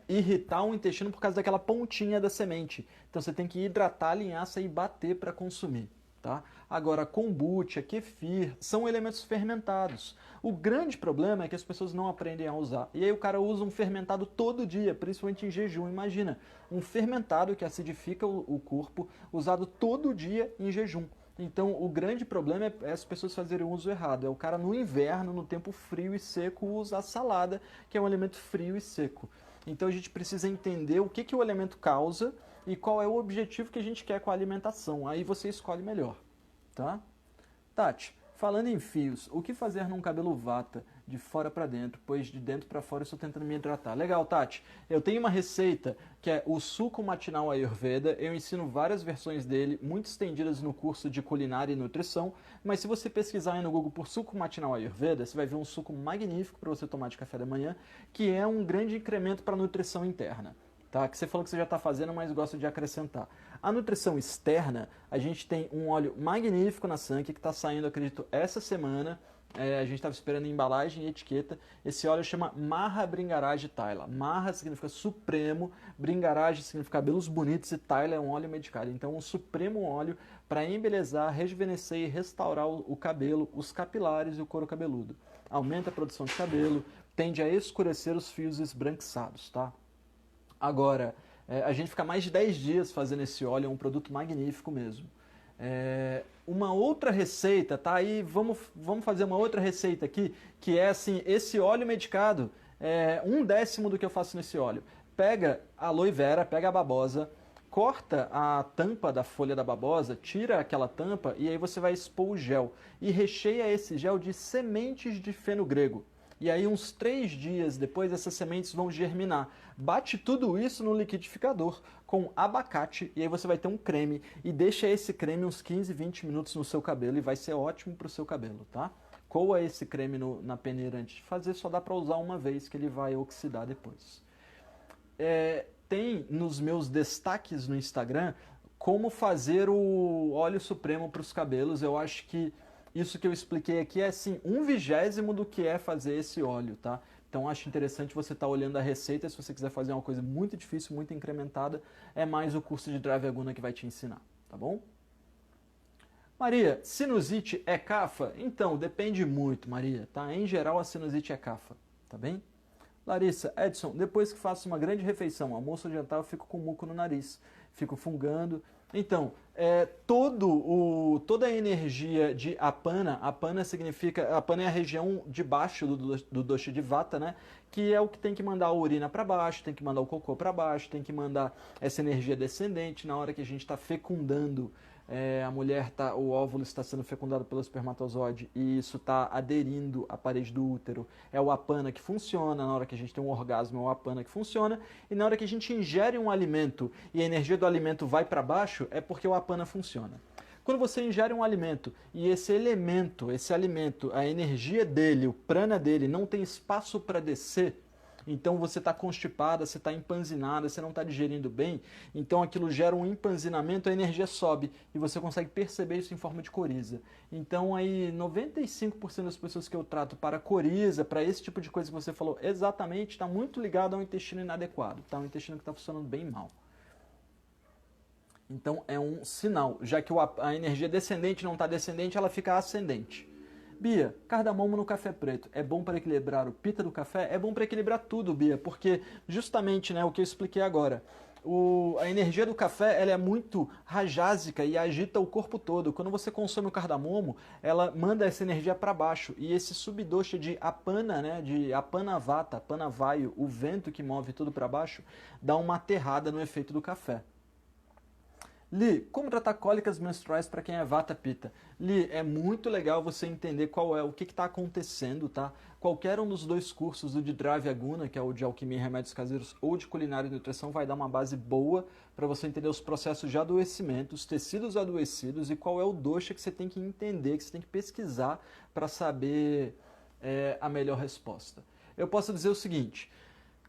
irritar o intestino por causa daquela pontinha da semente. Então você tem que hidratar a linhaça e bater para consumir. Tá? Agora, kombucha, kefir, são elementos fermentados. O grande problema é que as pessoas não aprendem a usar. E aí o cara usa um fermentado todo dia, principalmente em jejum. Imagina, um fermentado que acidifica o corpo, usado todo dia em jejum. Então, o grande problema é as pessoas fazerem o uso errado. É o cara no inverno, no tempo frio e seco, usar salada, que é um alimento frio e seco. Então, a gente precisa entender o que o alimento causa e qual é o objetivo que a gente quer com a alimentação. Aí você escolhe melhor, tá? Tati, falando em fios, o que fazer num cabelo vata? de fora para dentro, pois de dentro para fora eu estou tentando me hidratar. Legal, Tati. Eu tenho uma receita que é o suco matinal Ayurveda. Eu ensino várias versões dele, muito estendidas no curso de culinária e nutrição. Mas se você pesquisar aí no Google por suco matinal Ayurveda, você vai ver um suco magnífico para você tomar de café da manhã, que é um grande incremento para a nutrição interna. Tá? Que você falou que você já está fazendo, mas gosta de acrescentar. A nutrição externa, a gente tem um óleo magnífico na Sanke que está saindo, acredito, essa semana. A gente estava esperando embalagem e etiqueta. Esse óleo chama Maha Bringaraj Taila. Maha significa supremo, Bringaraj significa cabelos bonitos e Taila é um óleo medicado. Então, um supremo óleo para embelezar, rejuvenescer e restaurar o cabelo, os capilares e o couro cabeludo. Aumenta a produção de cabelo, tende a escurecer os fios esbranquiçados, tá? Agora, a gente fica mais de 10 dias fazendo esse óleo, é um produto magnífico mesmo. Uma outra receita, tá? Aí vamos fazer uma outra receita aqui, que é assim, esse óleo medicado, 1/10 do que eu faço nesse óleo. Pega a aloe vera, pega a babosa, corta a tampa da folha da babosa, tira aquela tampa e aí você vai expor o gel. E recheia esse gel de sementes de feno grego. E aí uns 3 dias depois essas sementes vão germinar. Bate tudo isso no liquidificador com abacate e aí você vai ter um creme e deixa esse creme uns 15, 20 minutos no seu cabelo e vai ser ótimo para o seu cabelo, tá? Coa esse creme na peneira antes de fazer, só dá para usar uma vez que ele vai oxidar depois. Tem nos meus destaques no Instagram como fazer o óleo supremo para os cabelos. Eu acho que isso que eu expliquei aqui é assim, 1/20 do que é fazer esse óleo, tá? Então acho interessante você estar olhando a receita. Se você quiser fazer uma coisa muito difícil, muito incrementada, é mais o curso de Dravyaguna que vai te ensinar, tá bom? Maria, sinusite é cafa? Então, depende muito, Maria, tá? Em geral, a sinusite é cafa, tá bem? Larissa, Edson, depois que faço uma grande refeição, almoço ou jantar, eu fico com muco no nariz, fico fungando. Então, toda a energia de apana significa, apana é a região de baixo do dosha de vata, né? Que é o que tem que mandar a urina para baixo, tem que mandar o cocô para baixo, tem que mandar essa energia descendente na hora que a gente está fecundando. A mulher, o óvulo está sendo fecundado pelo espermatozoide e isso está aderindo à parede do útero. É o apana que funciona, na hora que a gente tem um orgasmo é o apana que funciona, e na hora que a gente ingere um alimento e a energia do alimento vai para baixo, é porque o apana funciona. Quando você ingere um alimento e esse alimento, a energia dele, o prana dele não tem espaço para descer, então você está constipada, você está empanzinada, você não está digerindo bem, então aquilo gera um empanzinamento, a energia sobe e você consegue perceber isso em forma de coriza. Então aí 95% das pessoas que eu trato para coriza, para esse tipo de coisa que você falou exatamente, está muito ligado ao intestino inadequado, tá? Um intestino que está funcionando bem mal. Então é um sinal, já que a energia descendente não está descendente, ela fica ascendente. Bia, cardamomo no café preto é bom para equilibrar o pita do café? É bom para equilibrar tudo, Bia, porque justamente, né, o que eu expliquei agora, a energia do café ela é muito rajásica e agita o corpo todo. Quando você consome o cardamomo, ela manda essa energia para baixo e esse subdosha de apana, né, de apanavata, apanavaio, o vento que move tudo para baixo, dá uma aterrada no efeito do café. Li, como tratar cólicas menstruais para quem é vata pitta? Li, é muito legal você entender o que está acontecendo, tá? Qualquer um dos 2 cursos, o de Dravyaguna, que é o de alquimia e remédios caseiros, ou de culinária e nutrição, vai dar uma base boa para você entender os processos de adoecimento, os tecidos adoecidos e qual é o dosha que você tem que entender, que você tem que pesquisar para saber a melhor resposta. Eu posso dizer o seguinte: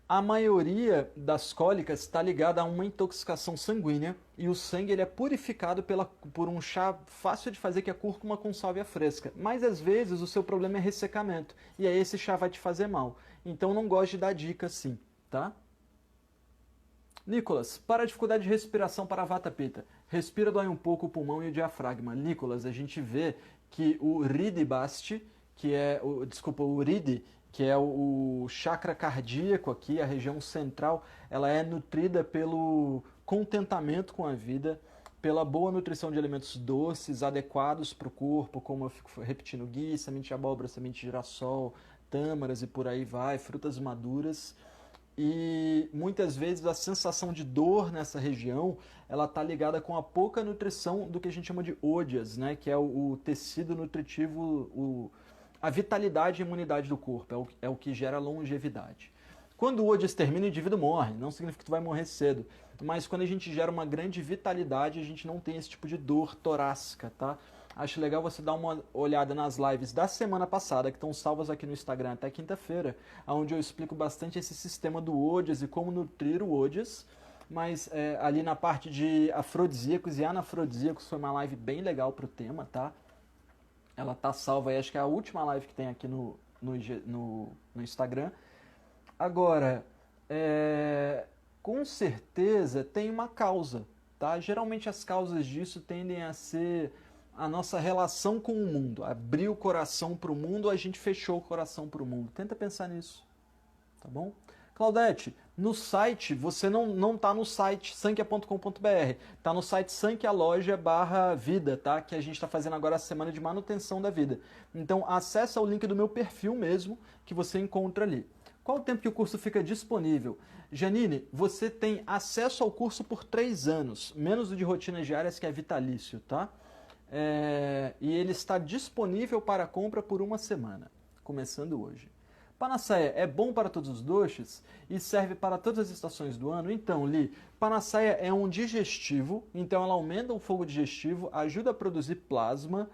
a maioria das cólicas está ligada a uma intoxicação sanguínea e o sangue ele é purificado por um chá fácil de fazer que é cúrcuma com sálvia fresca. Mas às vezes o seu problema é ressecamento e aí esse chá vai te fazer mal. Então não gosto de dar dica assim, tá? Nicolas, para a dificuldade de respiração para a vata pitta, respira, dói um pouco o pulmão e o diafragma. Nicolas, a gente vê que o Riddhi Basti, que é o Riddhi, que é o chakra cardíaco aqui, a região central, ela é nutrida pelo contentamento com a vida, pela boa nutrição de alimentos doces, adequados para o corpo, como eu fico repetindo, ghee, semente de abóbora, semente de girassol, tâmaras e por aí vai, frutas maduras. E muitas vezes a sensação de dor nessa região, ela está ligada com a pouca nutrição do que a gente chama de ódias, né? Que é o tecido nutritivo, a vitalidade e a imunidade do corpo, é o que gera longevidade. Quando o OJES termina, o indivíduo morre, não significa que tu vai morrer cedo, mas quando a gente gera uma grande vitalidade, a gente não tem esse tipo de dor torácica, tá? Acho legal você dar uma olhada nas lives da semana passada, que estão salvas aqui no Instagram até quinta-feira, onde eu explico bastante esse sistema do OJES e como nutrir o OJES, mas ali na parte de afrodisíacos e anafrodisíacos foi uma live bem legal pro tema, tá? Ela tá salva aí, acho que é a última live que tem aqui no Instagram. Agora, com certeza tem uma causa, tá? Geralmente as causas disso tendem a ser a nossa relação com o mundo. Abrir o coração para o mundo, a gente fechou o coração para o mundo. Tenta pensar nisso, tá bom? Claudete, no site, você não está no site sankia.com.br, está no site sankialoja/vida, tá? Que a gente está fazendo agora a semana de manutenção da vida. Então, acessa o link do meu perfil mesmo, que você encontra ali. Qual o tempo que o curso fica disponível? Janine, você tem acesso ao curso por 3 anos, menos o de rotinas diárias, que é vitalício, tá? E ele está disponível para compra por 1 semana, começando hoje. Panaceia é bom para todos os doces e serve para todas as estações do ano? Então, Li, Panaceia é um digestivo, então ela aumenta o fogo digestivo, ajuda a produzir plasma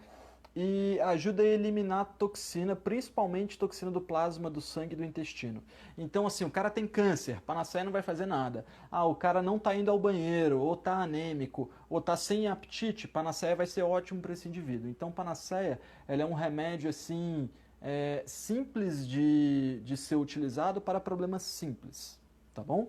e ajuda a eliminar toxina, principalmente toxina do plasma, do sangue e do intestino. Então, assim, o cara tem câncer, Panaceia não vai fazer nada. Ah, o cara não está indo ao banheiro, ou está anêmico, ou está sem apetite, Panaceia vai ser ótimo para esse indivíduo. Então, Panaceia, ela é um remédio, assim, simples de ser utilizado para problemas simples, tá bom?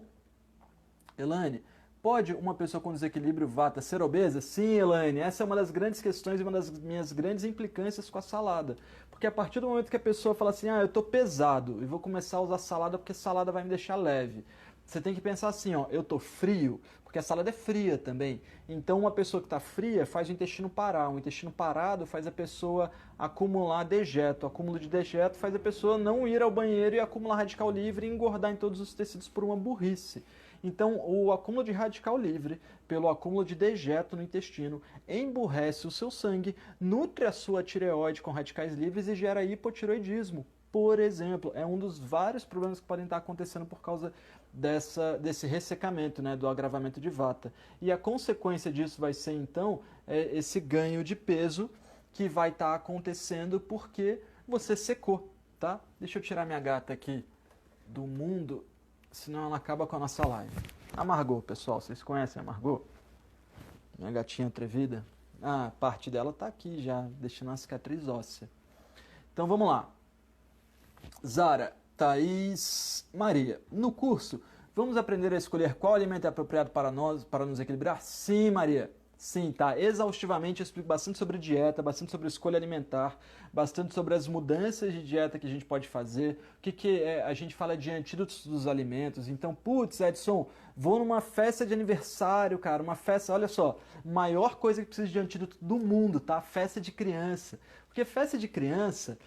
Elaine, pode uma pessoa com desequilíbrio vata ser obesa? Sim, Elaine, essa é uma das grandes questões e uma das minhas grandes implicâncias com a salada. Porque a partir do momento que a pessoa fala assim, eu tô pesado e vou começar a usar salada porque salada vai me deixar leve. Você tem que pensar assim, eu tô frio, porque a salada é fria também. Então uma pessoa que está fria faz o intestino parar. O intestino parado faz a pessoa acumular dejeto. O acúmulo de dejeto faz a pessoa não ir ao banheiro e acumular radical livre e engordar em todos os tecidos por uma burrice. Então, o acúmulo de radical livre, pelo acúmulo de dejeto no intestino, emburrece o seu sangue, nutre a sua tireoide com radicais livres e gera hipotireoidismo. Por exemplo, é um dos vários problemas que podem estar acontecendo por causa desse ressecamento, né, do agravamento de vata. E a consequência disso vai ser, então, esse ganho de peso que vai estar acontecendo porque você secou, tá? Deixa eu tirar minha gata aqui do mundo, senão ela acaba com a nossa live. A Margot, pessoal, vocês conhecem a Margot? Minha gatinha atrevida. Ah, parte dela tá aqui já, deixando uma cicatriz óssea. Então vamos lá. Zara, Thaís, Maria. No curso, vamos aprender a escolher qual alimento é apropriado para nós, para nos equilibrar? Sim, Maria. Sim, tá. Exaustivamente eu explico bastante sobre dieta, bastante sobre escolha alimentar, bastante sobre as mudanças de dieta que a gente pode fazer, o que a gente fala de antídotos dos alimentos. Então, putz, Edson, vou numa festa de aniversário, cara, uma festa, olha só, maior coisa que precisa de antídoto do mundo, tá? Festa de criança. Porque festa de criança,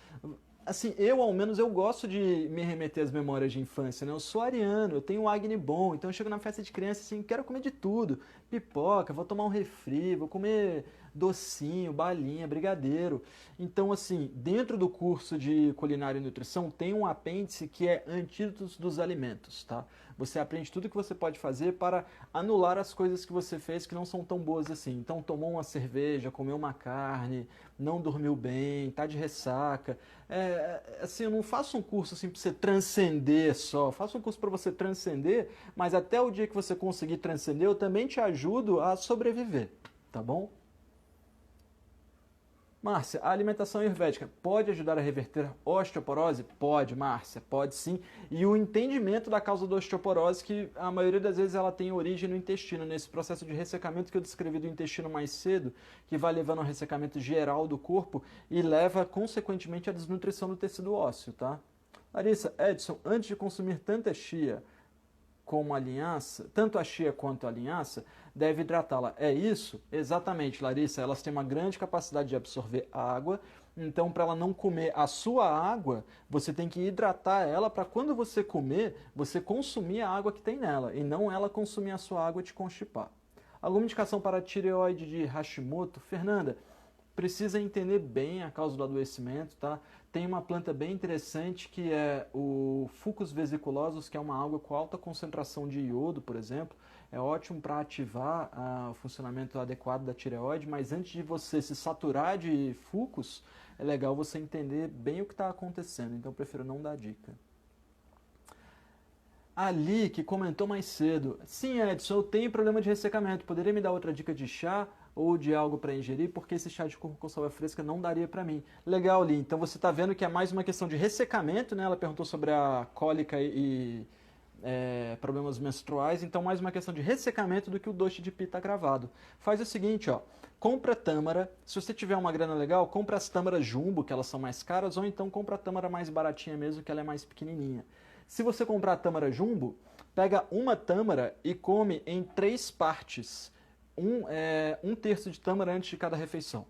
assim, ao menos, eu gosto de me remeter às memórias de infância, né? Eu sou ariano, eu tenho um acne bom, então eu chego na festa de criança assim, quero comer de tudo. Pipoca, vou tomar um refri, vou comer docinho, balinha, brigadeiro. Então, assim, dentro do curso de culinária e nutrição tem um apêndice que é antídotos dos alimentos, tá? Você aprende tudo que você pode fazer para anular as coisas que você fez que não são tão boas assim. Então, tomou uma cerveja, comeu uma carne, não dormiu bem, tá de ressaca. Assim, eu não faço um curso assim para você transcender só. Faço um curso para você transcender, mas até o dia que você conseguir transcender, eu também te ajudo a sobreviver, tá bom? Márcia, a alimentação ayurvédica pode ajudar a reverter osteoporose? Pode, Márcia, pode sim. E o entendimento da causa da osteoporose, que a maioria das vezes ela tem origem no intestino, nesse processo de ressecamento que eu descrevi do intestino mais cedo, que vai levando ao ressecamento geral do corpo e leva, consequentemente, à desnutrição do tecido ósseo, tá? Larissa, Edson, antes de consumir tanta chia como a linhaça, tanto a chia quanto a linhaça, deve hidratá-la. É isso? Exatamente, Larissa. Elas têm uma grande capacidade de absorver água, então para ela não comer a sua água, você tem que hidratar ela para quando você comer, você consumir a água que tem nela, e não ela consumir a sua água e te constipar. Alguma indicação para a tireoide de Hashimoto? Fernanda, precisa entender bem a causa do adoecimento, tá? Tem uma planta bem interessante que é o Fucus vesiculosus, que é uma alga com alta concentração de iodo, por exemplo. É ótimo para ativar o funcionamento adequado da tireoide, mas antes de você se saturar de Fucus, é legal você entender bem o que está acontecendo, então eu prefiro não dar dica. Ali, que comentou mais cedo. Sim, Edson, eu tenho problema de ressecamento. Poderia me dar outra dica de chá ou de algo para ingerir? Porque esse chá de coco com salva fresca não daria para mim. Legal, Li. Então você está vendo que é mais uma questão de ressecamento, né? Ela perguntou sobre a cólica e problemas menstruais. Então mais uma questão de ressecamento do que o doce de pita gravado. Faz o seguinte, ó. Compra tâmara. Se você tiver uma grana legal, compra as tâmaras jumbo, que elas são mais caras, ou então compra a tâmara mais baratinha mesmo, que ela é mais pequenininha. Se você comprar a tâmara jumbo, pega uma tâmara e come em 3 partes. Um terço de tâmara antes de cada refeição.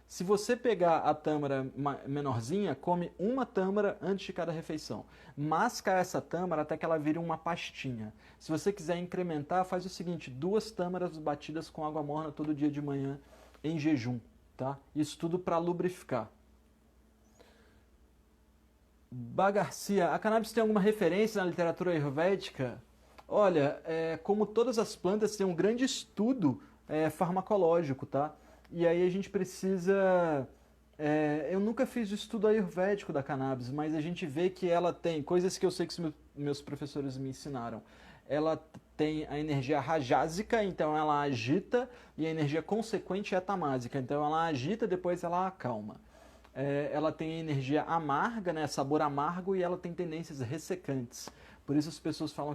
Se você pegar a tâmara menorzinha, come uma tâmara antes de cada refeição. Masca essa tâmara até que ela vire uma pastinha. Se você quiser incrementar, faz o seguinte, 2 tâmaras batidas com água morna todo dia de manhã em jejum. Tá? Isso tudo para lubrificar. Garcia, a cannabis tem alguma referência na literatura ayurvédica? Olha, como todas as plantas, tem um grande estudo farmacológico, tá? E aí a gente precisa... eu nunca fiz o estudo ayurvédico da cannabis, mas a gente vê que ela tem coisas que eu sei que meus professores me ensinaram. Ela tem a energia rajásica, então ela agita, e a energia consequente é tamásica, então ela agita, depois ela acalma. Ela tem energia amarga, né, sabor amargo, e ela tem tendências ressecantes. Por isso as pessoas falam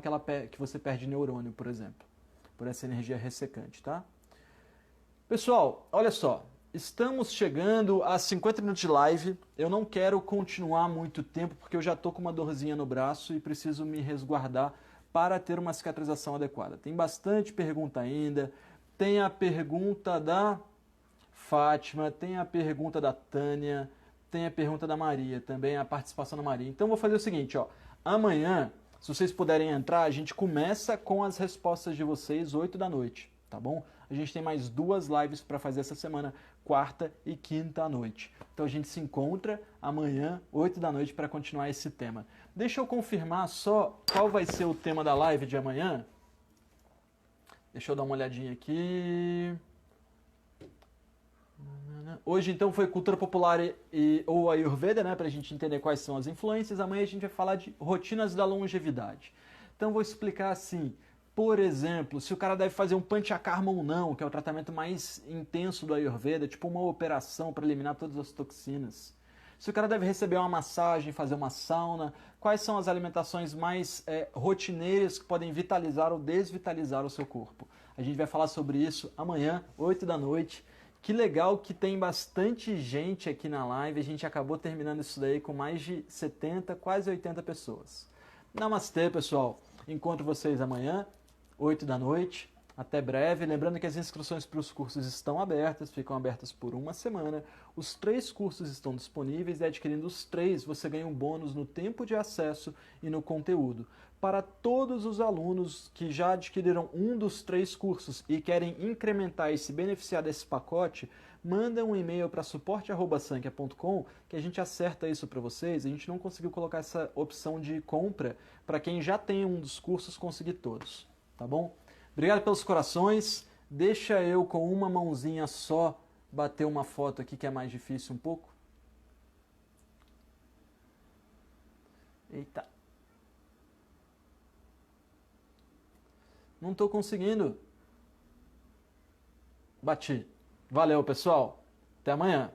que você perde neurônio, por exemplo, por essa energia ressecante, tá? Pessoal, olha só, estamos chegando a 50 minutos de live. Eu não quero continuar muito tempo, porque eu já estou com uma dorzinha no braço e preciso me resguardar para ter uma cicatrização adequada. Tem bastante pergunta ainda. Tem a pergunta da Fátima, tem a pergunta da Tânia, tem a pergunta da Maria, também a participação da Maria. Então vou fazer o seguinte, ó. Amanhã, se vocês puderem entrar, a gente começa com as respostas de vocês 8 da noite, tá bom? A gente tem mais 2 lives para fazer essa semana, quarta e quinta à noite. Então a gente se encontra amanhã, 8 da noite, para continuar esse tema. Deixa eu confirmar só qual vai ser o tema da live de amanhã. Deixa eu dar uma olhadinha aqui. Hoje, então, foi cultura popular ou Ayurveda, né, para a gente entender quais são as influências. Amanhã a gente vai falar de rotinas da longevidade. Então, vou explicar assim, por exemplo, se o cara deve fazer um panchakarma ou não, que é o tratamento mais intenso do Ayurveda, tipo uma operação para eliminar todas as toxinas. Se o cara deve receber uma massagem, fazer uma sauna, quais são as alimentações mais rotineiras que podem vitalizar ou desvitalizar o seu corpo. A gente vai falar sobre isso amanhã, 8 da noite. Que legal que tem bastante gente aqui na live, a gente acabou terminando isso daí com mais de 70, quase 80 pessoas. Namastê, pessoal. Encontro vocês amanhã, 8 da noite. Até breve. Lembrando que as inscrições para os cursos estão abertas, ficam abertas por uma semana. Os 3 cursos estão disponíveis e adquirindo os 3 você ganha um bônus no tempo de acesso e no conteúdo. Para todos os alunos que já adquiriram um dos 3 cursos e querem incrementar e se beneficiar desse pacote, manda um e-mail para suporte@sankhya.com que a gente acerta isso para vocês. A gente não conseguiu colocar essa opção de compra para quem já tem um dos cursos conseguir todos, tá bom? Obrigado pelos corações. Deixa eu com uma mãozinha só bater uma foto aqui que é mais difícil um pouco. Eita. Não estou conseguindo. Bati. Valeu, pessoal. Até amanhã.